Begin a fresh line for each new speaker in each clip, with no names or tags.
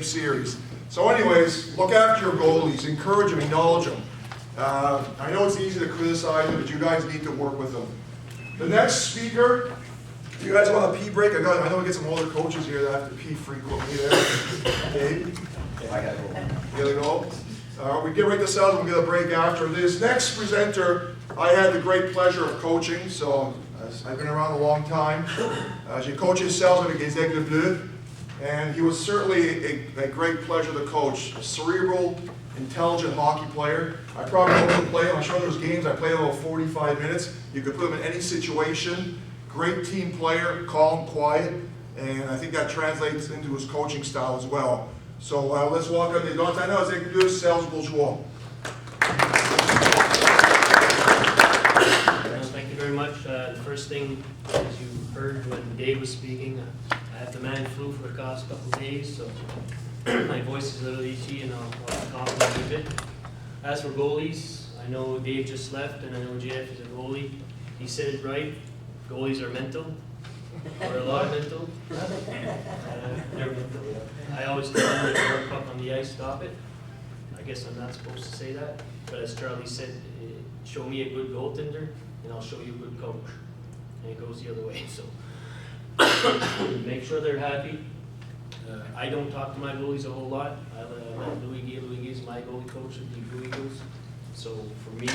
series. So anyways, look after your goalies, encourage them, acknowledge them. I know it's easy to criticize them, but you guys need to work with them. The next speaker, you guys want a pee break? I know we get some older coaches here that have to pee frequently there. Dave?
I gotta go.
You gotta go? We get right to sales, we'll get a break after this. Next presenter, I had the great pleasure of coaching, so I've been around a long time. J'ai coaché Serge avec les Aigles Bleus, and he was certainly a great pleasure to coach. A cerebral, intelligent hockey player. I probably wouldn't play him. I'm sure there's games I played about 45 minutes. You could put him in any situation. Great team player, calm, quiet, and I think that translates into his coaching style as well. So let's welcome the Dontanas Aigles Bleus, Serge Bourgeois.
Thank you very much. The first thing, as you heard when Dave was speaking, I have the man flu for the past couple of days, so my voice is a little itchy and I'll cough a little bit. As for goalies, I know Dave just left and I know Jeff is a goalie. He said it right, goalies are mental, or a lot of mental. They're mental, yeah. I always tell them that work puck on the ice, stop it. I guess I'm not supposed to say that, but as Charlie said, show me a good goaltender and I'll show you a good coach. And it goes the other way, so make sure they're happy. I don't talk to my goalies a whole lot. I let Louis is my goalie coach of the Blue Eagles. So for me,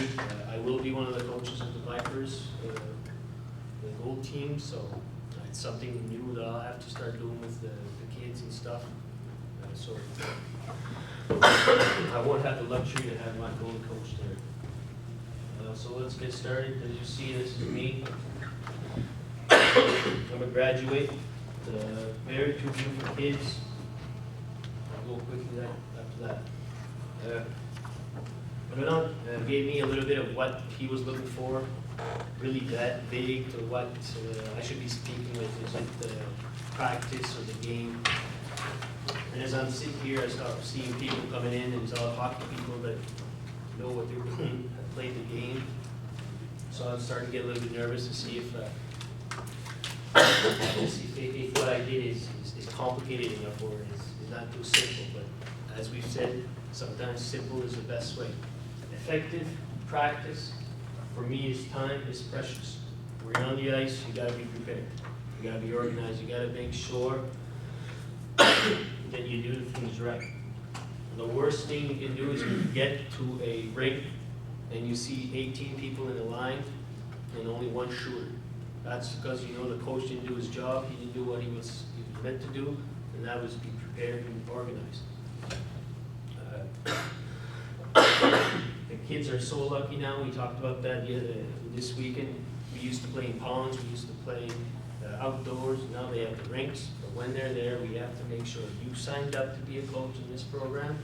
I will be one of the coaches of the Vipers, the gold team. So it's something new that I'll have to start doing with the kids and stuff. So I won't have the luxury to have my goalie coach there. So let's get started. As you see, this is me. I'm a graduate, married, 2 beautiful kids. I'll go quickly after that. Renan gave me a little bit of what he was looking for, really that vague to what I should be speaking with. Is it the practice or the game? And as I'm sitting here, I start seeing people coming in, and it's all hockey people that know what they're doing, have played the game. So I'm starting to get a little bit nervous to see if what I did is complicated enough or is not too simple. But as we've said, sometimes simple is the best way. Effective practice, for me, is time is precious. When you're on the ice, you gotta be prepared. You gotta be organized. You gotta make sure that you do the things right. The worst thing you can do is when you get to a rink and you see 18 people in the line and only one shooter. That's because you know the coach didn't do his job, he didn't do what he was meant to do, and that was be prepared and organized. The kids are so lucky now. We talked about that this weekend. We used to play in ponds, we used to play outdoors. Now they have the rinks, but when they're there, we have to make sure you signed up to be a coach in this program.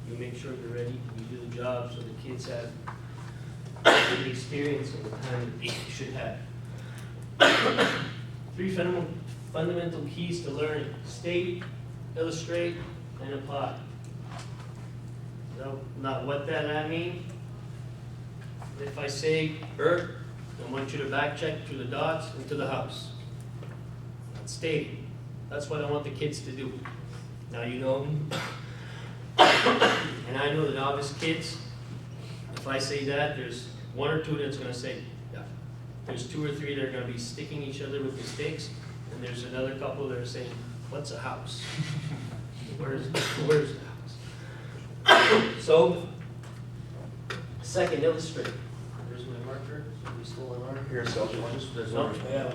You make sure you're ready, you do the job so the kids have the experience of the time that they should have. 3 fundamental keys to learning: state, illustrate, and apply. So, not what that means. If I say Bert, I want you to back check through the dots into the house. That's stating. That's what I want the kids to do. Now you know me. And I know the novice kids, if I say that, there's 1 or 2 that's going to say, yeah. There's 2 or 3 that are going to be sticking each other with the sticks, and there's another couple that are saying, what's a house? Where's the house? So, second, illustrate. There's my marker. So we stole an marker.
Here, Serge, you want this?
No, yeah.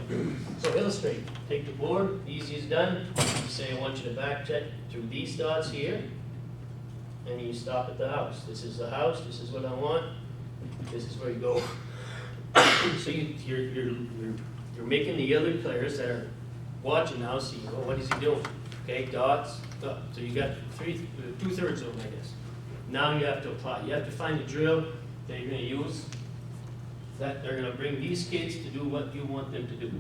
So illustrate. Take the board. Easy is done. You say I want you to back check through these dots here, and you stop at the house. This is the house. This is what I want. This is where you go. So you're making the other players that are watching now see, oh, what is he doing? Okay, dots. So you got 2/3 of them, I guess. Now you have to apply. You have to find a drill that you're going to use that they're going to bring these kids to do what you want them to do.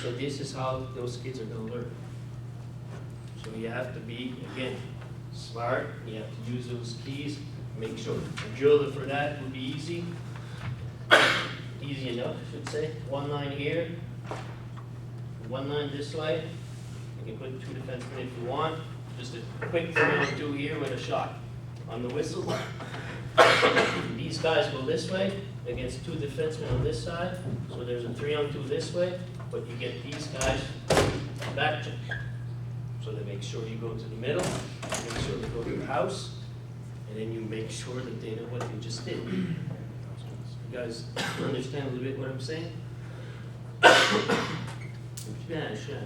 So this is how those kids are going to learn. So you have to be, again, smart. You have to use those keys. Make sure a drill for that would be easy. Easy enough, I should say. 1 line here, 1 line this way, You can put 2 defensemen if you want. Just a quick 3-on-2 here with a shot. On the whistle, these guys go this way against 2 defensemen on this side. So there's a 3-on-2 this way, but you get these guys back to. So they make sure you go to the middle, make sure they go to the house, and then you make sure that they know what they just did. You guys understand a little bit what I'm saying? Yeah, sure.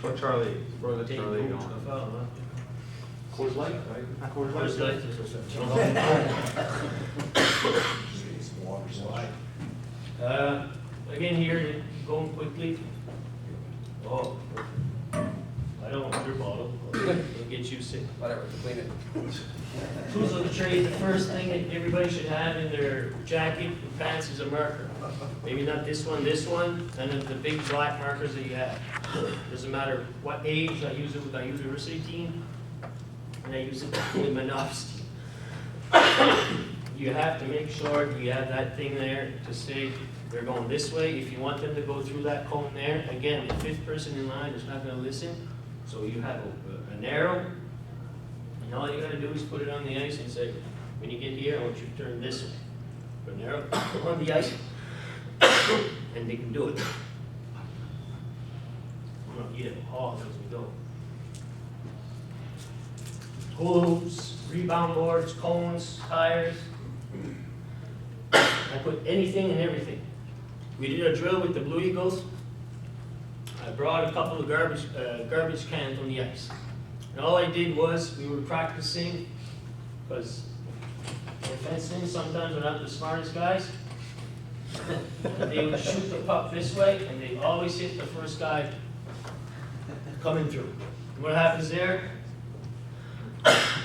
What Charlie, brother
Take
Charlie
the
going?
stuff out, huh?
Coors Light, right?
Coors Light. Again here, going quickly. Oh, I don't want your bottle. It'll get you sick.
Whatever, clean it.
Tools of the trade, the first thing that everybody should have in their jacket and pants is a marker. Maybe not this one, and then the big black markers that you have. Doesn't matter what age, I use it with my university team, and I use it with my novice team. You have to make sure you have that thing there to say they're going this way. If you want them to go through that cone there, again, the 5th person in line is not going to listen. So you have an arrow, and all you got to do is put it on the ice and say, when you get here, I want you to turn this way. Put an arrow on the ice, and they can do it. I'm going to eat it all as we go. Hula hoops, rebound boards, cones, tires. I put anything and everything. We did a drill with the Blue Eagles. I brought a couple of garbage cans on the ice. And all I did was, we were practicing, because defensemen sometimes are not the smartest guys. They would shoot the puck this way, and they always hit the first guy coming through. And what happens there?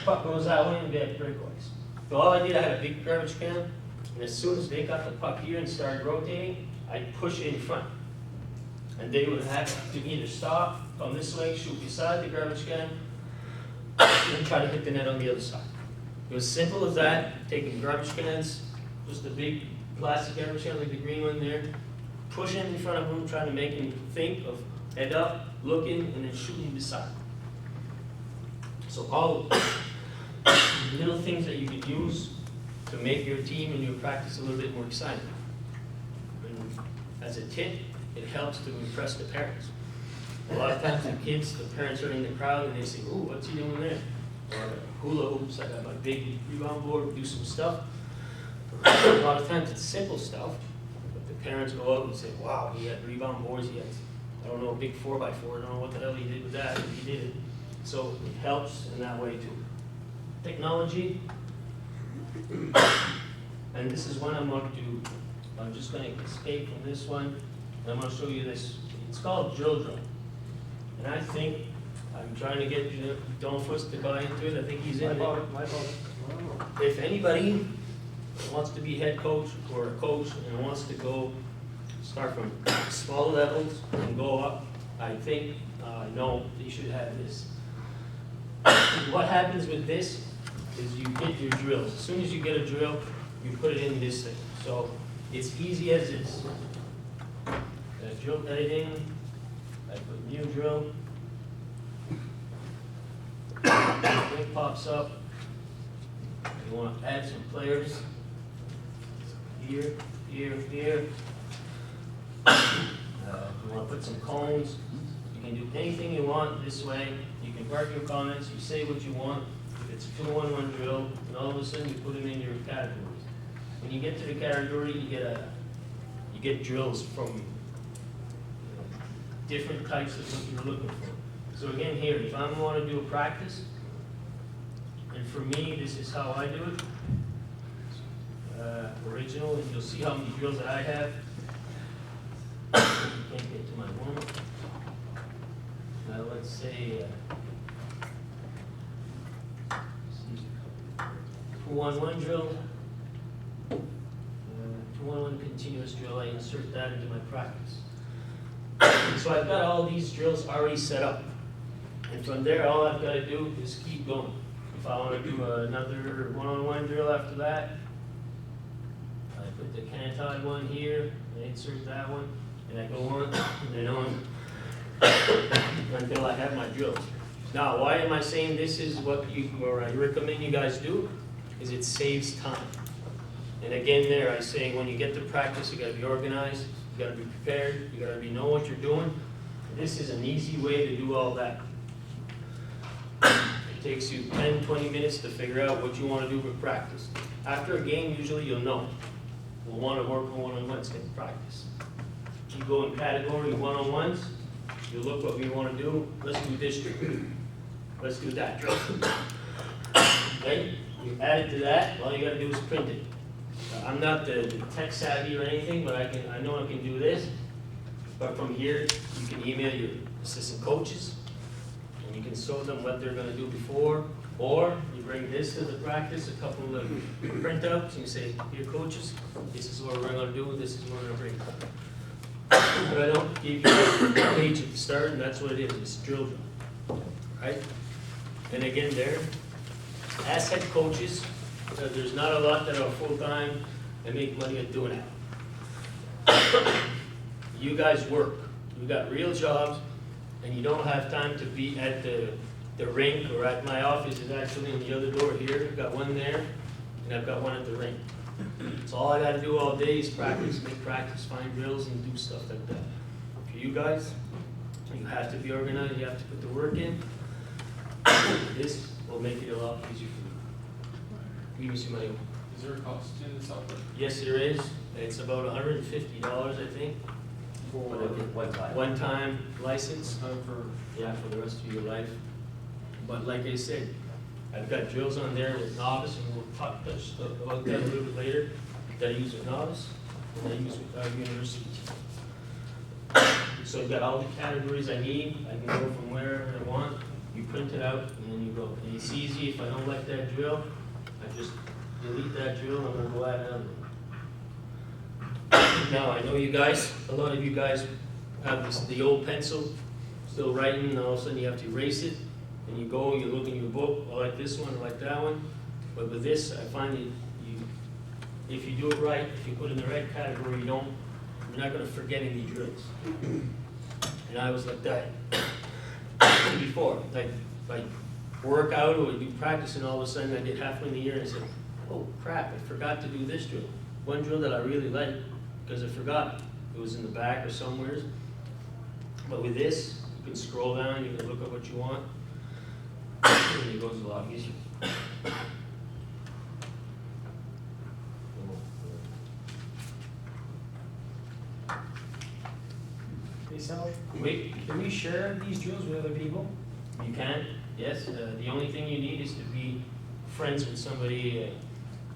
Puck goes that way and they have breakaways. So all I did, I had a big garbage can, and as soon as they got the puck here and started rotating, I'd push it in front. And they would have to either stop, come this way, shoot beside the garbage can, and try to hit the net on the other side. It was simple as that, taking garbage cans, just a big plastic garbage can like the green one there, pushing in front of them, trying to make him think of head up, looking, and then shooting beside. So all little things that you could use to make your team and your practice a little bit more exciting. And as a tip, it helps to impress the parents. A lot of times the kids, the parents are in the crowd and they say, "Ooh, what's he doing there?" Or hula hoops, I got my big rebound board, do some stuff. A lot of times it's simple stuff, but the parents go up and say, "Wow, he had rebound boards, he had, I don't know, a big 4x4, I don't know what the hell he did with that, but he did it." So it helps in that way too. Technology, and this is one I'm going to do. I'm just going to escape from this one, and I'm going to show you this. It's called drill drum. And I think I'm trying to get Donfuss to buy into it. I think he's in there. If anybody wants to be head coach or a coach and wants to go start from small levels and go up, I think no, you should have this. What happens with this is you get your drills. As soon as you get a drill, you put it in this thing. So it's easy as this. Drill editing, I put new drill. It pops up. You want to add some players. Here, here, here. You want to put some cones. You can do anything you want this way. You can mark your comments, you say what you want. If it's a 2-1-1 drill, and all of a sudden you put them in your categories. When you get to the category, you get drills from different types of what you're looking for. So again here, if I want to do a practice, and for me, this is how I do it. Original, and you'll see how many drills that I have. Can't get to my one. Let's say 2-1-1 drill, 2-1-1 continuous drill. I insert that into my practice. So I've got all these drills already set up, and from there, all I've got to do is keep going. If I want to do another 1-on-1 drill after that, I put the canti one here, I insert that one, and I go on and on until I have my drills. Now, why am I saying this is what I recommend you guys do? Is it saves time. And again there, I say when you get to practice, you gotta be organized, you gotta be prepared, you gotta know what you're doing. This is an easy way to do all that. It takes you 10, 20 minutes to figure out what you wanna do for practice. After a game, usually you'll know. We'll wanna work on one-on-ones in practice. You go in category one-on-ones, you look what we wanna do, let's do this drill. Let's do that drill. Okay? You add it to that, all you gotta do is print it. I'm not the tech savvy or anything, but I know I can do this. But from here, you can email your assistant coaches, and you can show them what they're gonna do before, or you bring this to the practice, a couple of printouts, and you say, here coaches, this is what we're gonna do, this is what we're gonna bring. But I don't give you a page at the start, and that's what it is, it's drill, right? And again there, as head coaches, there's not a lot that are full-time and make money at doing it. You guys work. You got real jobs, and you don't have time to be at the rink or at my office is actually in the other door here. I've got one there, and I've got one at the rink. So all I gotta do all day is practice, make practice, find drills, and do stuff like that. For you guys, you have to be organized, you have to put the work in. This will make it a lot easier for you. Give me some money.
Is there a cost to the software?
Yes, there is. It's about $150, I think.
For one time.
One-time license.
For
Yeah, for the rest of your life. But like I said, I've got drills on there with novice, and we'll touch about that a little bit later, that I use with novice, and I use with our university team. So I've got all the categories I need. I can go from wherever I want. You print it out, and then you go. And it's easy. If I don't like that drill, I just delete that drill, and I'm gonna go add another one. Now, I know you guys, a lot of you guys have the old pencil, still writing, and all of a sudden you have to erase it, and you go, you look in your book, I like this one, I like that one. But with this, I find that if you do it right, if you put it in the right category, you're not gonna forget any drills. And I was like that before, like work out or do practice, and all of a sudden I did halfway in the year and I said, oh crap, I forgot to do this drill. One drill that I really liked, because I forgot. It was in the back or somewhere. But with this, you can scroll down, you can look up what you want, and it goes a lot easier.
Hey Sal, wait, can we share these drills with other people?
You can, yes. The only thing you need is to be friends with somebody.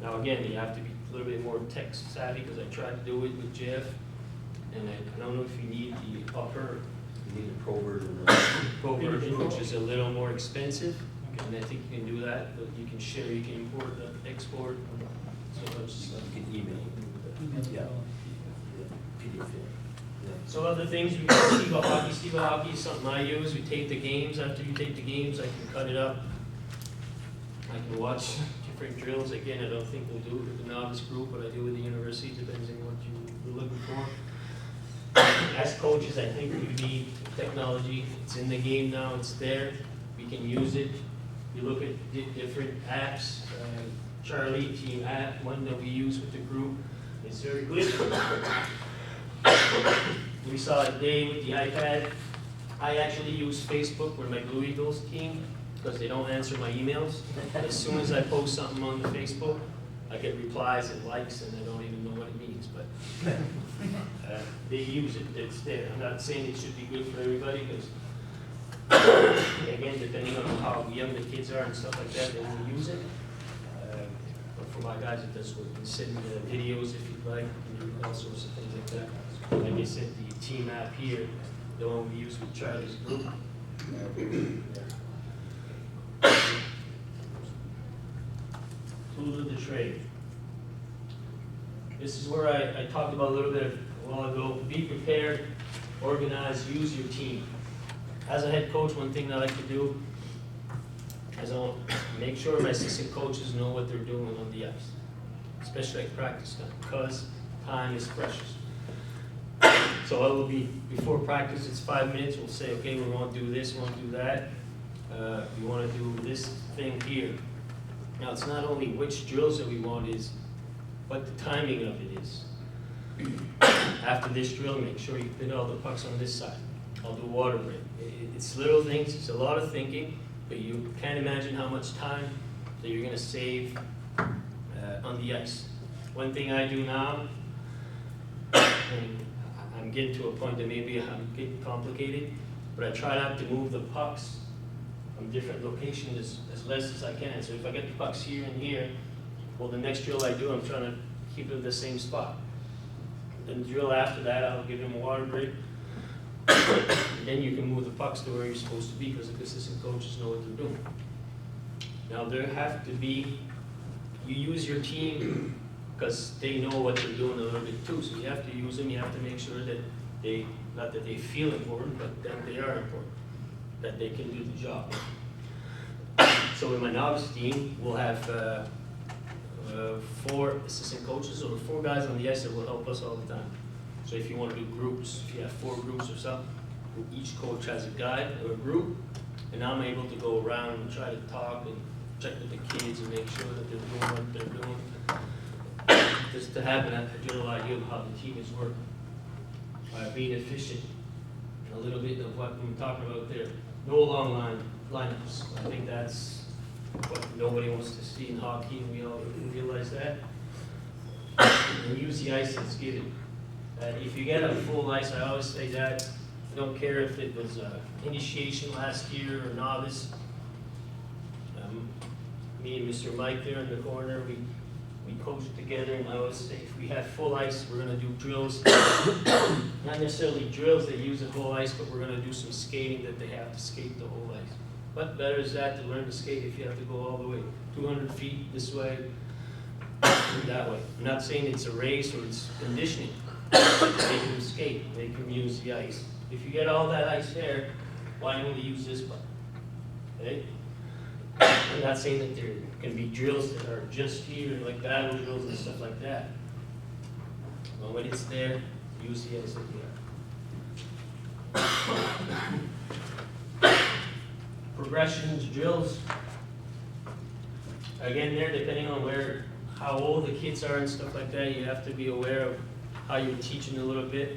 Now again, you have to be a little bit more tech savvy, because I tried to do it with Jeff, and I don't know if you need the upper
You need a pro version.
Pro version, which is a little more expensive, and I think you can do that, but you can share, you can import, export, so much stuff.
You can email. Yeah. PDF.
So other things, we got Steve Hockey. Steve Hockey is something I use. We tape the games. After you tape the games, I can cut it up. I can watch different drills. Again, I don't think we'll do it with the novice group, but I do with the university, depends on what you're looking for. As coaches, I think we need technology. It's in the game now, it's there. We can use it. You look at different apps. Charlie Team app, one that we use with the group, is very good. We saw it today with the iPad. I actually use Facebook with my Blue Eagles team, because they don't answer my emails. As soon as I post something on the Facebook, I get replies and likes, and I don't even know what it means, but they use it, it's there. I'm not saying it should be good for everybody, because again, depending on how young the kids are and stuff like that, they will use it. But for my guys, it does work. You can send videos if you'd like, and do all sorts of things like that. Like I said, the team app here, the one we use with Charlie's group. Tools of the trade. This is where I talked about a little bit a while ago. Be prepared, organize, use your team. As a head coach, one thing that I like to do is I'll make sure my assistant coaches know what they're doing on the ice, especially at practice time, because time is precious. So it will be, before practice, it's 5 minutes, we'll say, okay, we want to do this, we want to do that. We want to do this thing here. Now, it's not only which drills that we want, is what the timing of it is. After this drill, make sure you put all the pucks on this side. I'll do water break. It's little things, it's a lot of thinking, but you can't imagine how much time that you're gonna save on the ice. One thing I do now, and I'm getting to a point that maybe I'm getting complicated, but I try not to move the pucks from different locations as less as I can. So if I get the pucks here and here, well, the next drill I do, I'm trying to keep it in the same spot. Then the drill after that, I'll give him a water break. Then you can move the pucks to where you're supposed to be, because the assistant coaches know what they're doing. Now, there have to be, you use your team because they know what they're doing a little bit too, so you have to use them, you have to make sure that they, not that they feel important, but that they are important, that they can do the job. So in my novice team, we'll have 4 assistant coaches, or 4 guys on the ice that will help us all the time. So if you want to do groups, if you have 4 groups or something, each coach has a guy or a group, and I'm able to go around and try to talk and check with the kids and make sure that they're doing what they're doing. Just to have a general idea of how the team is working. Being efficient, a little bit of what we were talking about there. No long lineups. I think that's what nobody wants to see in hockey, and we all realize that. And use the ice that's given. If you get a full ice, I always say that. I don't care if it was initiation last year or novice. Me and Mr. Mike there in the corner, we coach together, and I always say, if we have full ice, we're gonna do drills. Not necessarily drills that use the whole ice, but we're gonna do some skating that they have to skate the whole ice. What better is that to learn to skate if you have to go all the way 200 feet this way and that way? I'm not saying it's a race or it's conditioning. Make them skate, make them use the ice. If you get all that ice there, why only use this part? Okay? I'm not saying that there can be drills that are just here, like battle drills and stuff like that. But when it's there, use the ice like that. Progressions, drills. Again, there, depending on how old the kids are and stuff like that, you have to be aware of how you're teaching a little bit.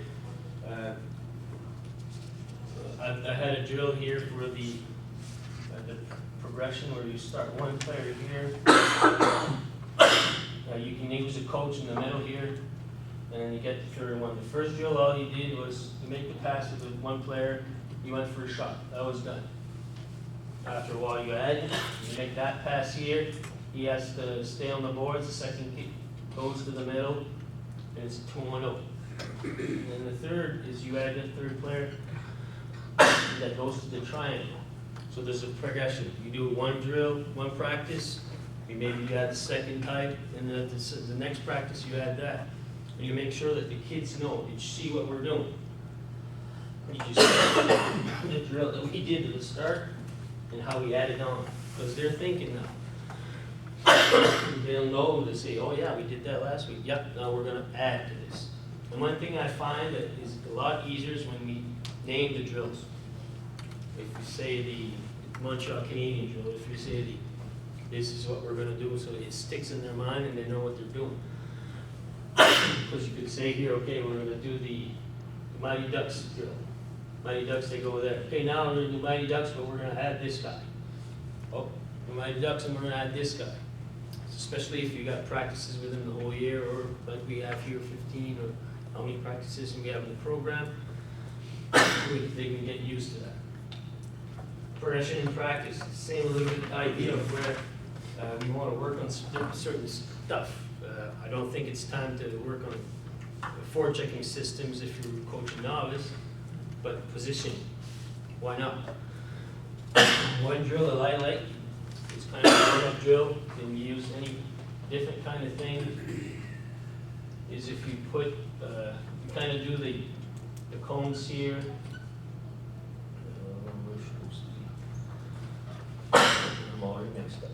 I had a drill here for the progression where you start one player here. You can use a coach in the middle here, and then you get the third one. The first drill, all you did was to make the pass with one player. You went for a shot. That was done. After a while, you make that pass here. He has to stay on the boards. The second kick goes to the middle, and it's 2-1-0. And then the third is you add the third player that goes to the triangle. So there's a progression. You do one drill, one practice, maybe you add the second type, and the next practice you add that. And you make sure that the kids know, you see what we're doing. You just the drill that we did at the start and how we added on. Because they're thinking now. They'll know to say, oh yeah, we did that last week. Yep, now we're going to add to this. And one thing I find that is a lot easier is when we name the drills. If you say the Montreal Canadian drill, if you say this is what we're going to do, so it sticks in their mind and they know what they're doing. Because you could say here, okay, we're going to do the Mighty Ducks drill. Mighty Ducks, they go there. Okay, now we're going to do Mighty Ducks, but we're going to add this guy. Oh, the Mighty Ducks, and we're going to add this guy. Especially if you got practices with them the whole year, or like we have here, 15, or how many practices we have in the program. They can get used to that. Progression in practice, same little bit idea of where we want to work on certain stuff. I don't think it's time to work on forechecking systems if you're coaching novice, but positioning, why not? One drill that I like, it's kind of a warm-up drill, can you use any different kind of thing, is if you put, you kind of do the cones here. I'm already mixed up.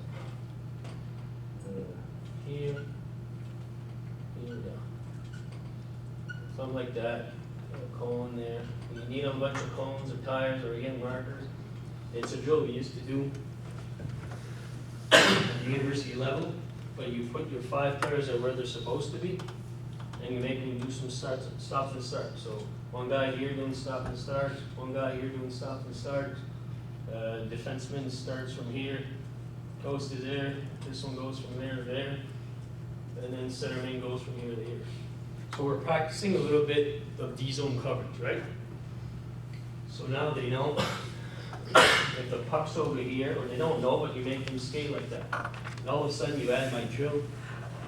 Here, here, down. Something like that. cone there. You need a bunch of cones or tires or again markers. It's a drill we used to do at the university level, but you put your 5 players at where they're supposed to be, and you make them do some stops and starts. So one guy here doing stop and starts, one guy here doing stop and starts. Defenseman starts from here, goes to there, this one goes from there to there, and then center main goes from here to here. So we're practicing a little bit of D-zone coverage, right? So now they know if the puck's over here, or they don't know, but you make them skate like that. And all of a sudden you add my drill,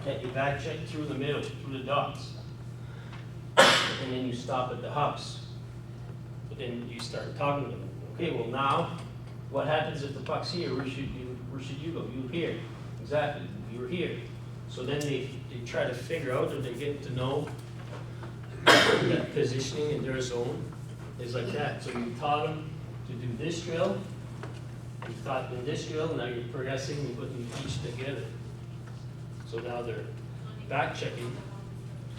get your back check through the middle, through the dots. And then you stop at the hops. But then you start talking to them. Okay, well now, what happens if the puck's here? Where should you go? You here. Exactly, you're here. So then they try to figure out, or they get to know that positioning in their zone is like that. So you taught them to do this drill, you taught them this drill, now you're progressing and putting each together. So now they're back checking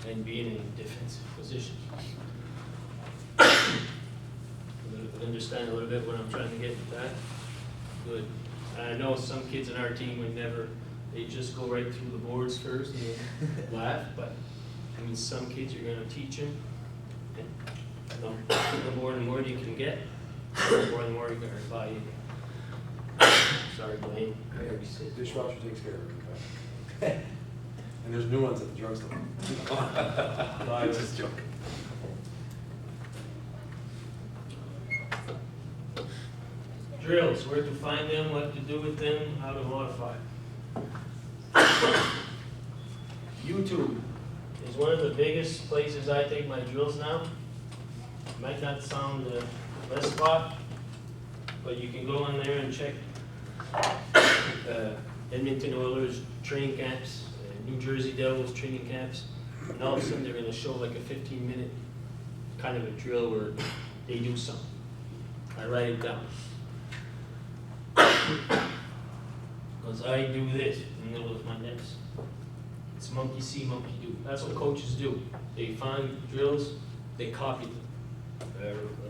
and being in a defensive position. Understand a little bit what I'm trying to get with that? Good. I know some kids in our team would never, they just go right through the boards first and then laugh, but I mean, some kids you're going to teach them. And the more and more you can get, the more and more you're going to buy in. Sorry, Blaine.
Dishwasher takes care of it. And there's new ones at the drugstore. I'm just joking.
Drills, where to find them, what to do with them, how to modify. YouTube is one of the biggest places I take my drills now. Might not sound the best spot, but you can go in there and check Edmonton Oilers training camps, New Jersey Devils training camps, and all of a sudden they're going to show like a 15-minute kind of a drill where they do something. I write it down. Because I do this in the middle of my next. It's monkey see, monkey do. That's what coaches do. They find drills, they copy them.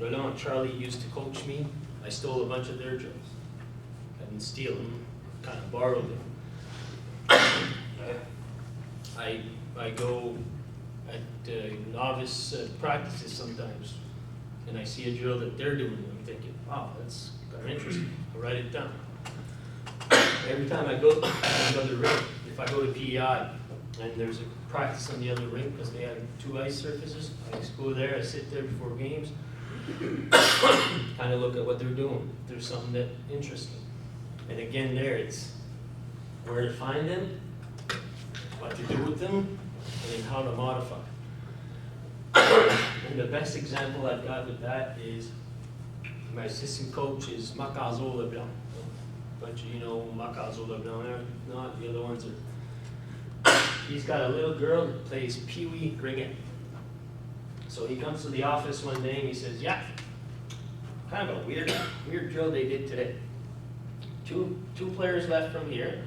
Roland, Charlie used to coach me. I stole a bunch of their drills. I didn't steal them, kind of borrowed them. I go at novice practices sometimes, and I see a drill that they're doing, and I'm thinking, wow, that's kind of interesting. I write it down. Every time I go to another rink, if I go to PEI and there's a practice on the other rink because they have 2 ice surfaces, I just go there, I sit there before games, kind of look at what they're doing. If there's something that interesting. And again there, it's where to find them, what to do with them, and then how to modify. And the best example I've got with that is my assistant coach is Macazo Leblanc. Bunch of, you know, Macazo Leblanc, not the other ones are. He's got a little girl that plays Pee-wee Cricket. So he comes to the office one day and he says, yeah, kind of a weird drill they did today. Two players left from here,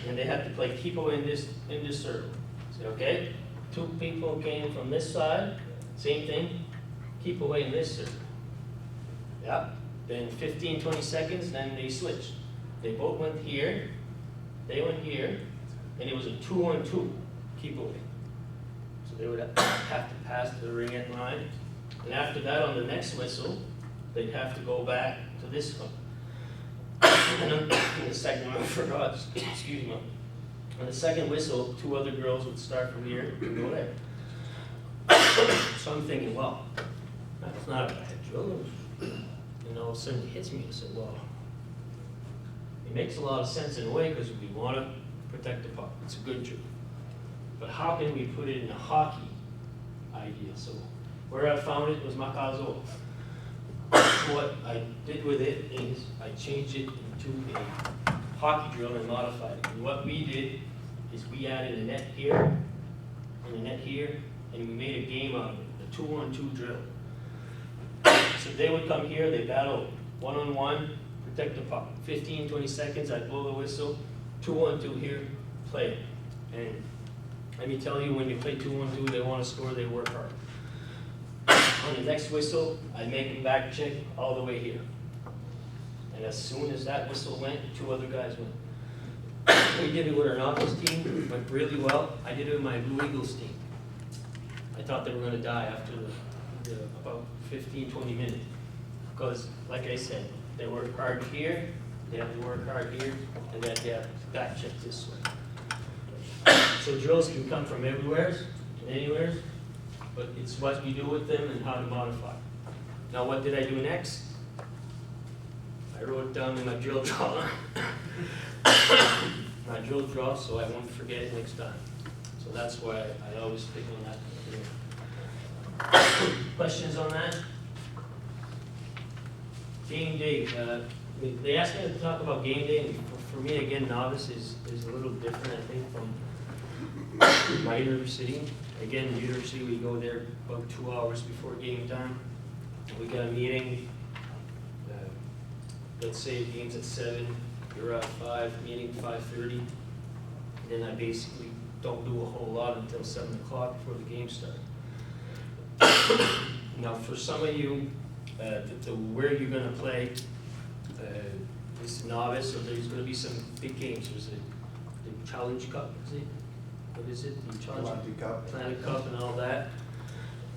and they have to play keep away in this circle. I said, okay, 2 people came from this side, same thing, keep away in this circle. Yeah. Then 15, 20 seconds, then they switched. They both went here, they went here, and it was a 2-on-2, keep away. So they would have to pass to the ring-end line. And after that, on the next whistle, they'd have to go back to this one. And then the second one, I forgot, excuse me. On the second whistle, 2 other girls would start from here and go there. So I'm thinking, well, that's not a bad drill. And all of a sudden it hits me. I said, well, it makes a lot of sense in a way because we want to protect the puck. It's a good drill. But how can we put it in a hockey idea? So where I found it was Macazo. What I did with it is I changed it into a hockey drill and modified it. And what we did is we added a net here and a net here, and we made a game out of it, a 2-on-2 drill. So they would come here, they battle 1-on-1, protect the puck. 15, 20 seconds, I'd blow the whistle, 2-on-2 here, play it. And let me tell you, when you play 2-on-2, they want to score, they work hard. On the next whistle, I'd make him back check all the way here. And as soon as that whistle went, 2 other guys went. We did it with our novice team, it went really well. I did it with my Blue Eagles team. I thought they were gonna die after about 15, 20 minutes. Because, like I said, they work hard here, they have to work hard here, and then they have to back check this way. So drills can come from everywhere and anywhere, but it's what you do with them and how to modify. Now, what did I do next? I wrote it down in my drill draw. My drill draw, so I won't forget it next time. So that's why I always pick on that. Questions on that? Game day. They asked me to talk about game day, and for me, again, novice is a little different, I think, from my university. Again, university, we go there about 2 hours before game time. We got a meeting. Let's say the game's at 7, you're at 5, meeting 5:30. Then I basically don't do a whole lot until 7 o'clock before the game starts. Now, for some of you, where you're gonna play is novice, so there's gonna be some big games. There's the Challenge Cup, is it? What is it? The Challenge Planet Cup and all that.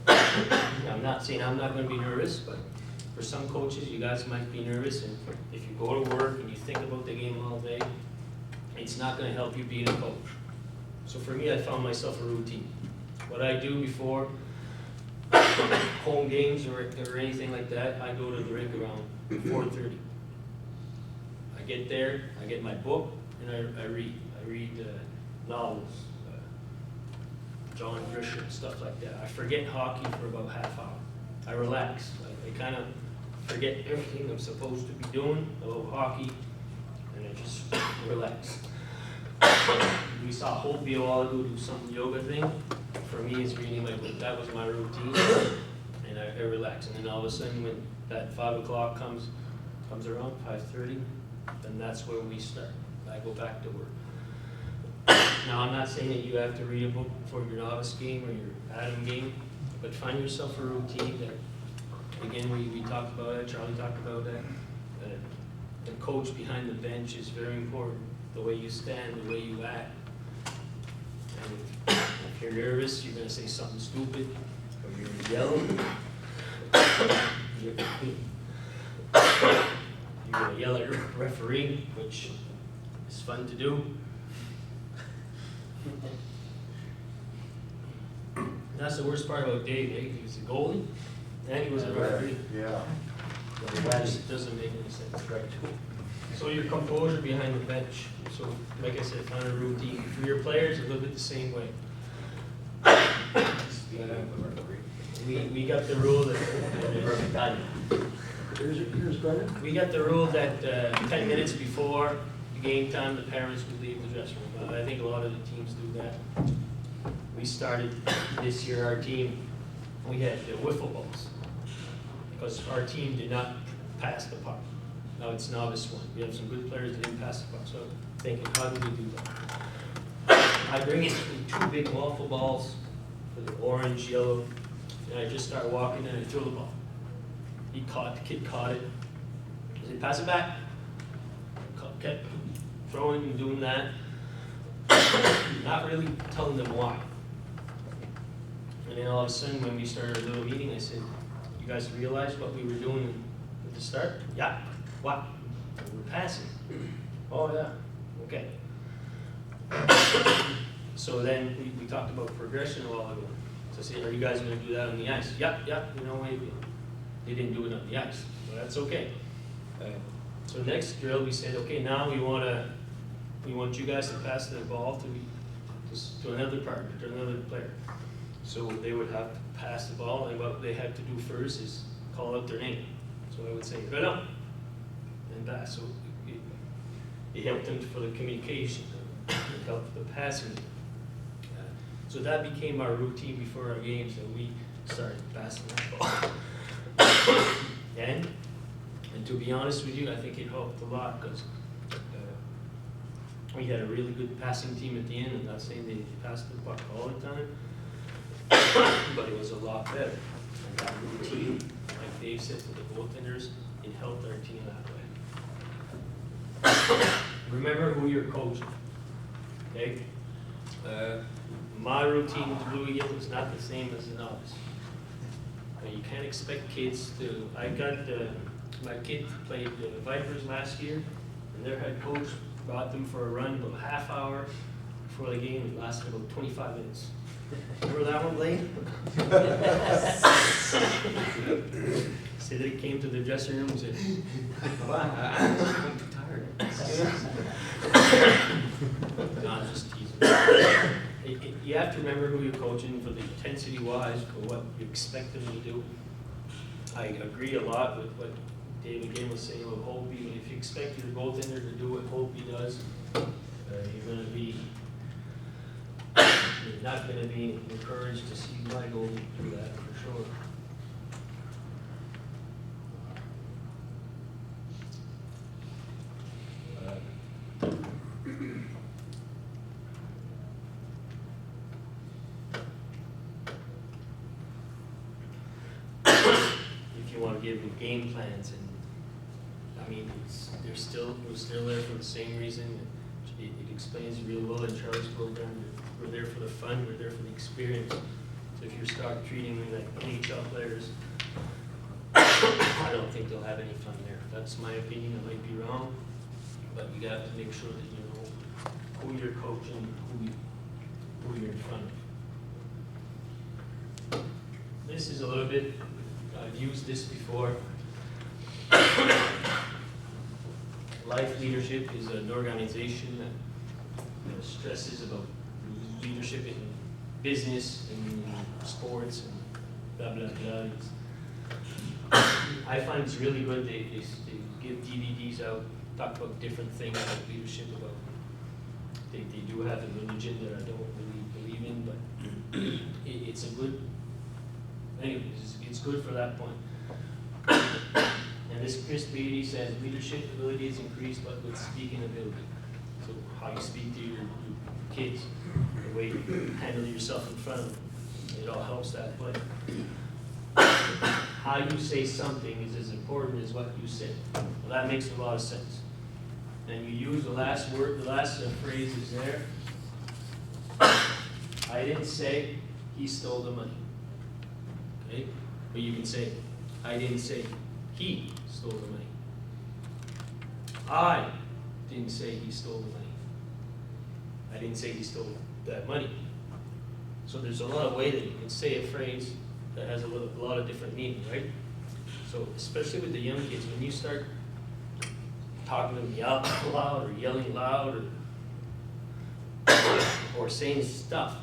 I'm not saying I'm not gonna be nervous, but for some coaches, you guys might be nervous, and if you go to work and you think about the game all day, it's not gonna help you being a coach. So for me, I found myself a routine. What I do before home games or anything like that, I go to the rink around 4:30. I get there, I get my book, and I read. I read novels, John Grisham, stuff like that. I forget hockey for about half hour. I relax. I kind of forget everything I'm supposed to be doing about hockey, and I just relax. We saw Holtby a while ago do some yoga thing. For me, it's reading my book. That was my routine, and I relax. And then all of a sudden, when that 5 o'clock comes around, 5:30, then that's where we start. I go back to work. Now, I'm not saying that you have to read a book for your novice game or your Adam game, but find yourself a routine that, again, we talked about it, Charlie talked about that. The coach behind the bench is very important. The way you stand, the way you act. And if you're nervous, you're going to say something stupid, or you're going to yell. You're going to yell at your referee, which is fun to do. That's the worst part about Dave, eh? He was a goalie, and he was a referee.
Yeah.
That just doesn't make any sense. Right. So your composure behind the bench. So, like I said, find a routine. For your players, a little bit the same way. We got the rule that we got the rule that 10 minutes before the game time, the parents would leave the dressing room. I think a lot of the teams do that. We started this year, our team, we had the wiffle balls because our team did not pass the puck. Now it's novice one. We have some good players that didn't pass the puck, so I'm thinking, how do we do that? I bring in 2 big waffle balls for the orange, yellow, and I just start walking and I throw the ball. The kid caught it. I said, pass it back. Kept throwing and doing that. Not really telling them why. And then all of a sudden, when we started a little meeting, I said, you guys realize what we were doing at the start? Yeah. What? We're passing. Oh, yeah. Okay. So then we talked about progression a while ago. So I said, are you guys going to do that on the ice? Yep. You know, they didn't do it on the ice. Well, that's okay. So next drill, we said, okay, now we want you guys to pass the ball to another partner, to another player. So they would have to pass the ball, and what they had to do first is call out their name. So I would say, right up, and pass. So it helped them for the communication, it helped the passing. So that became our routine before our games, that we started passing that ball. And to be honest with you, I think it helped a lot because we had a really good passing team at the end. I'm not saying they passed the puck all the time, but it was a lot better. that routine, like Dave said, for the goaltenders, it helped our team that way. Remember who you're coaching, okay? My routine with Blue Eagle is not the same as the novice. You can't expect kids to, my kid played the Vipers last year, and their head coach brought them for a run about a half hour before the game. It lasted about 25 minutes. Remember that one, Blaine? Said they came to the dressing room and said, I'm too tired. No, I'm just teasing. You have to remember who you're coaching for the intensity-wise, for what you expect them to do. I agree a lot with what Dave again was saying about Holtby. If you expect your goaltender to do what Holtby does, you're not going to be encouraged to see my goalie do that for sure. If you want to give them game plans, and I mean, we're still there for the same reason. It explains real well in Charlie's program. We're there for the fun, we're there for the experience. So if you start treating them like NHL players, I don't think they'll have any fun there. That's my opinion, I might be wrong, but you got to make sure that you know who you're coaching, who you're in front of. This is a little bit, I've used this before. Life leadership is an organization that stresses about leadership in business and sports and blah, blah, blah. I find it's really good they give DVDs out, talk about different things about leadership, about they do have a religion that I don't really believe in, but it's a good, anyways, it's good for that point. And this Chris Beatty says leadership ability is increased, but with speaking ability. So how you speak to your kids, the way you handle yourself in front of them, it all helps that. But how you say something is as important as what you say. Well, that makes a lot of sense. And you use the last word, the last phrase is there. I didn't say he stole the money. Okay? But you can say, I didn't say he stole the money. I didn't say he stole the money. I didn't say he stole that money. So there's a lot of ways that you can say a phrase that has a lot of different meaning, right? So especially with the young kids, when you start talking to them loud or yelling loud or saying stuff,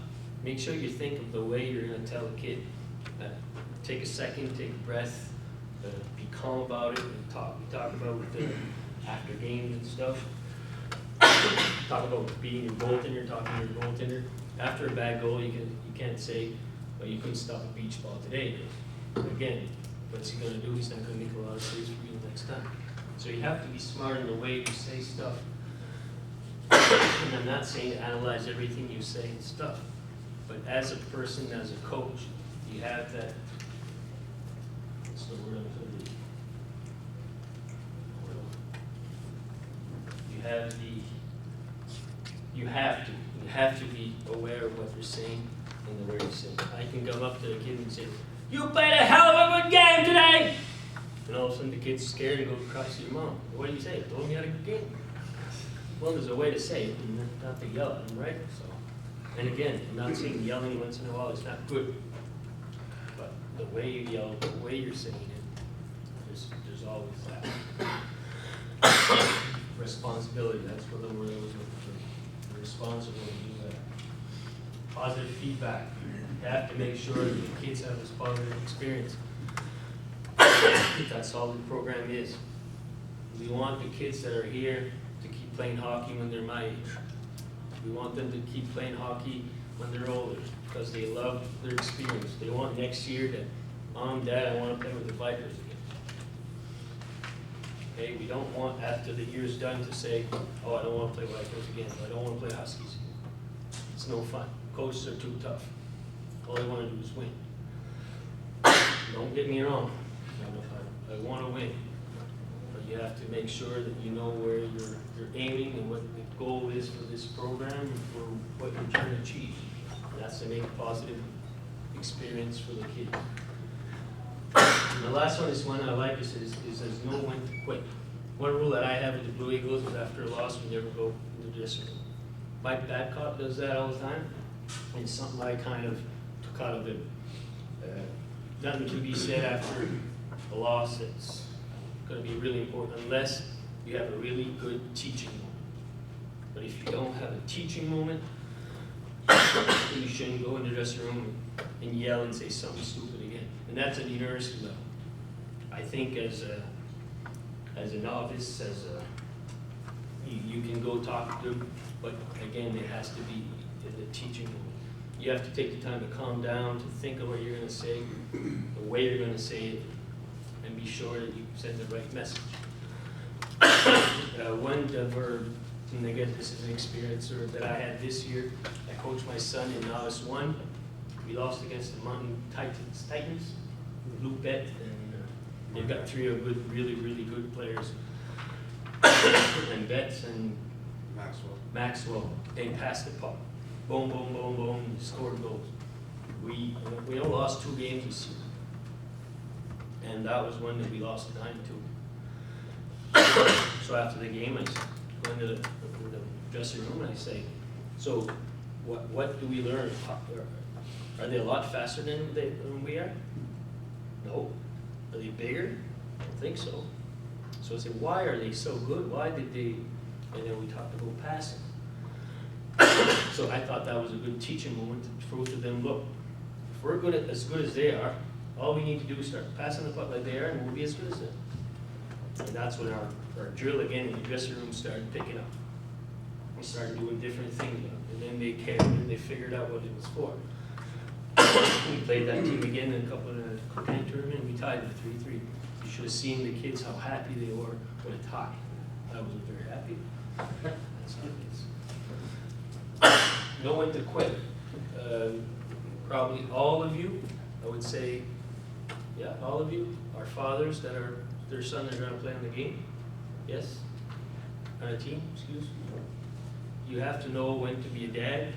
make sure you think of the way you're going to tell a kid that. Take a second, take a breath, be calm about it, and talk about after games and stuff. Talk about being your goaltender, talking to your goaltender. After a bad goal, you can't say, well, you couldn't stop a beach ball today. Again, what's he going to do? He's not going to make a lot of saves for you next time. So you have to be smart in the way you say stuff. And I'm not saying analyze everything you say and stuff, but as a person, as a coach, you have that. What's the word I'm trying to do? You have to be aware of what you're saying and the way you're saying. I can come up to a kid and say, "You played a hell of a good game today," and all of a sudden the kid's scared and goes across to your mom. What do you say? I told him you had a good game. Well, there's a way to say it, and not to yell at him, right? So, and again, I'm not saying yelling once in a while is not good. The way you yell, the way you're saying it, there's always that. Responsibility, that's what the word I was looking for. You're responsible to do that. Positive feedback. You have to make sure that the kids have this positive experience. That's all the program is. We want the kids that are here to keep playing hockey when they're my age. We want them to keep playing hockey when they're older, because they love their experience. They want next year that, Mom, Dad, I want to play with the Vipers again. Okay, we don't want after the year's done to say, oh, I don't want to play Vipers again, or I don't want to play Huskies again. It's no fun. Coaches are too tough. All they want to do is win. don't get me wrong, I want to win. But you have to make sure that you know where you're aiming and what the goal is for this program and for what you're trying to achieve. And that's to make a positive experience for the kids. And the last one is one I like, is there's no when to quit. One rule that I have with the Blue Eagles is after a loss, we never go in the dressing room. Mike Babcock does that all the time. It's something I kind of took out of it. Nothing to be said after a loss that's going to be really important unless you have a really good teaching moment. But if you don't have a teaching moment, you shouldn't go in the dressing room and yell and say something stupid again. And that's at the university level. I think as a novice, you can go talk to them, but again, it has to be in the teaching moment. You have to take the time to calm down, to think of what you're going to say, the way you're going to say it, and be sure that you send the right message. One verb, and again, this is an experience that I had this year. I coached my son in Novice 1. We lost against the Mountain Titans, Luke Bett, and they've got 3 really good players. And Betts and Maxwell, they passed the puck. Boom, boom, boom, boom, scored goals. We only lost 2 games this year. And that was one that we lost 9-2. So after the game, I go into the dressing room and I say, so what do we learn? Are they a lot faster than we are? No. Are they bigger? I don't think so. So I say, why are they so good? Why did they? And then we talked about passing. So I thought that was a good teaching moment to prove to them, look, if we're as good as they are, all we need to do is start passing the puck like they are, and we'll be as good as them. And that's when our drill again in the dressing room started picking up. We started doing different things, and then they cared, and they figured out what it was for. We played that team again in a couple of the tournament, and we tied it 3-3. You should have seen the kids, how happy they were with a tie. I wasn't very happy. That's how it is. Know when to quit. Probably all of you, I would say, yeah, all of you are fathers that are, their son are going to play on the game. Yes? On a team, excuse me. You have to know when to be a dad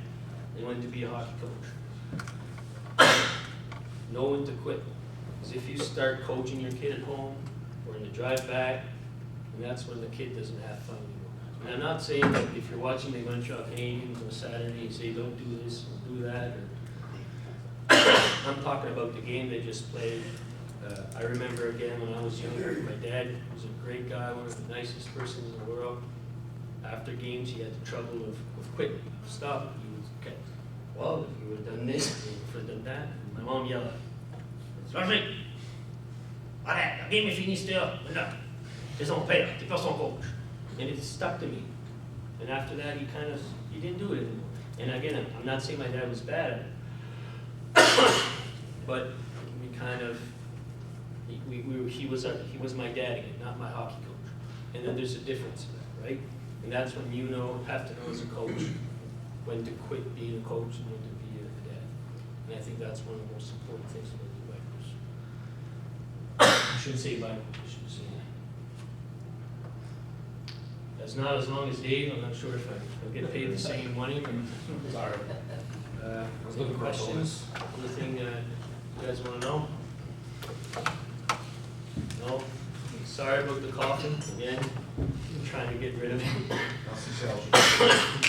and when to be a hockey coach. Know when to quit. Because if you start coaching your kid at home or in the drive back, and that's when the kid doesn't have fun anymore. And I'm not saying that if you're watching the Montreal Canadiens on a Saturday and say don't do this or do that, or I'm talking about the game they just played. I remember again when I was younger, my dad was a great guy, one of the nicest persons in the world. After games, he had the trouble of quitting, stopping. He was okay. Well, if you would have done this, you would have done that. And my mom yelled at me. Serge, arrête, la game est finie, c'était là, maintenant. C'est son père, t'es pas son coach. And it stuck to me. And after that, he didn't do it anymore. And again, I'm not saying my dad was bad at it, but we kind of, he was my dad again, not my hockey coach. And then there's a difference in that, right? And that's when you have to know as a coach when to quit being a coach and when to be a dad. And I think that's one of the most important things about the Vipers. I shouldn't say Vipers, I should say that. That's not as long as Dave. I'm not sure if I'll get paid the same money. Sorry. Any questions? Anything you guys want to know? No? Sorry about the coughing. Again, I'm trying to get rid of it.
Merci, Serge.